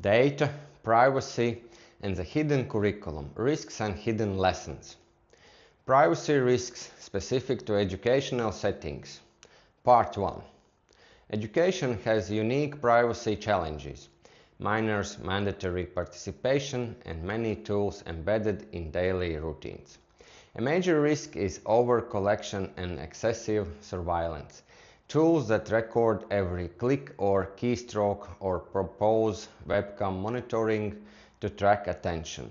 data, privacy, and the hidden curriculum, risks and hidden lessons. Privacy risks specific to educational settings. Part 1. Education has unique privacy challenges. Minors' mandatory participation and many tools embedded in daily routines. A major risk is over-collection and excessive surveillance. Tools that record every click or keystroke or propose webcam monitoring to track attention.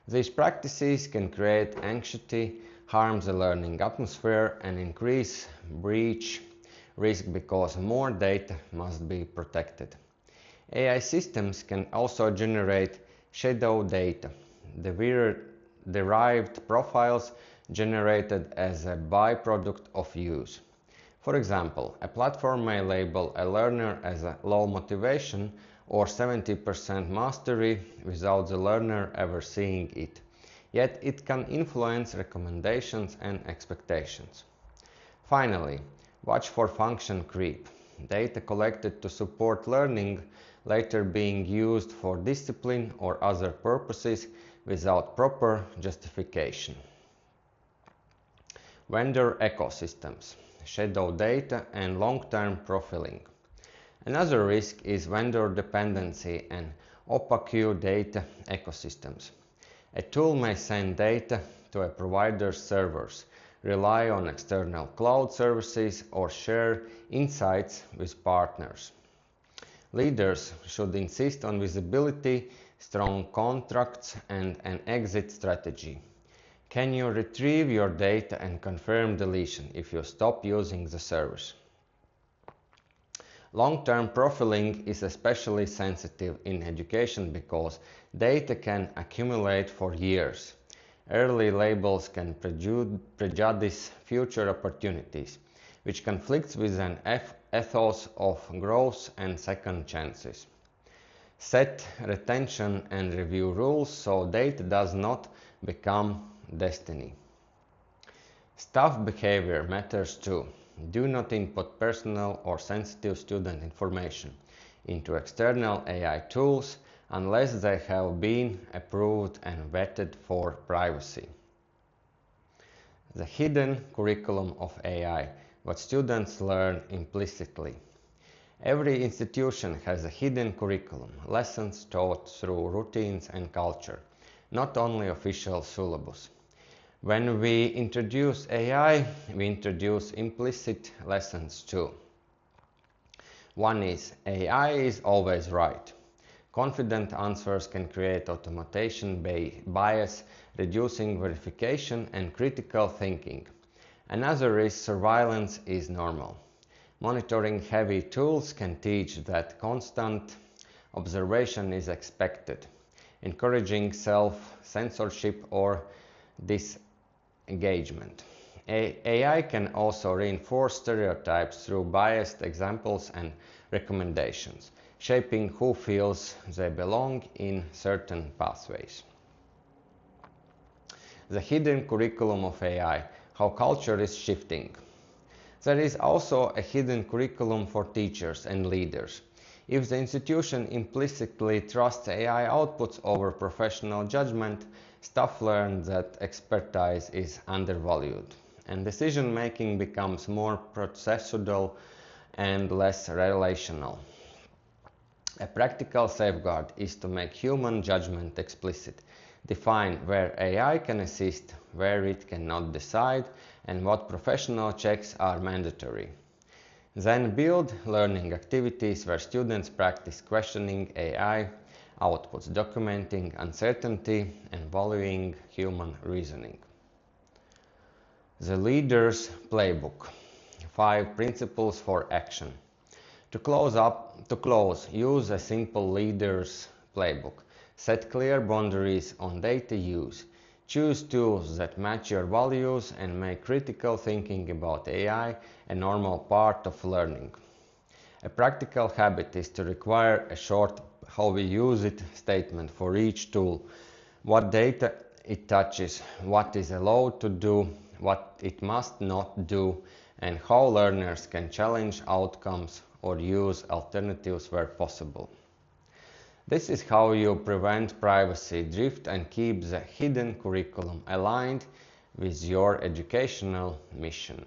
These practices can create anxiety, harm the learning atmosphere, and increase breach risk because more data must be protected. AI systems can also generate shadow data, the derived profiles generated as a byproduct of use. For example, a platform may label a learner as a low motivation or 70% mastery without the learner ever seeing it. Yet it can influence recommendations and expectations. Finally, watch for function creep. Data collected to support learning later being used for discipline or other purposes without proper justification. Vendor ecosystems, shadow data, and long-term profiling. Another risk is vendor dependency and opaque data ecosystems. A tool may send data to a provider's servers, rely on external cloud services, or share insights with partners. Leaders should insist on visibility, strong contracts, and an exit strategy. Can you retrieve your data and confirm deletion if you stop using the service? Long-term profiling is especially sensitive in education because data can accumulate for years. Early labels can prejudice future opportunities, which conflicts with an ethos of growth and second chances. Set retention and review rules so data does not become destiny. Staff behavior matters too. Do not input personal or sensitive student information into external AI tools unless they have been approved and vetted for privacy. The hidden curriculum of AI, what students learn implicitly. Every institution has a hidden curriculum, lessons taught through routines and culture, not only official syllabus. When we introduce AI, we introduce implicit lessons too. One is, AI is always right. Confident answers can create automation bias, reducing verification and critical thinking. Another is, surveillance is normal. Monitoring heavy tools can teach that constant observation is expected, encouraging self-censorship or disengagement. AI can also reinforce stereotypes through biased examples and recommendations, shaping who feels they belong in certain pathways. The hidden curriculum of AI, how culture is shifting. There is also a hidden curriculum for teachers and leaders. If the institution implicitly trusts AI outputs over professional judgment, staff learn that expertise is undervalued, and decision-making becomes more procedural and less relational. A practical safeguard is to make human judgment explicit, define where AI can assist, where it cannot decide, and what professional checks are mandatory. Then build learning activities where students practice questioning AI outputs, documenting uncertainty, and valuing human reasoning. The Leader's Playbook. 5 principles for action. To close, use a simple leader's playbook. Set clear boundaries on data use. Choose tools that match your values and make critical thinking about AI a normal part of learning. A practical habit is to require a short how we use it statement for each tool. What data it touches, what is allowed to do, what it must not do, and how learners can challenge outcomes or use alternatives where possible. This is how you prevent privacy drift and keep the hidden curriculum aligned with your educational mission.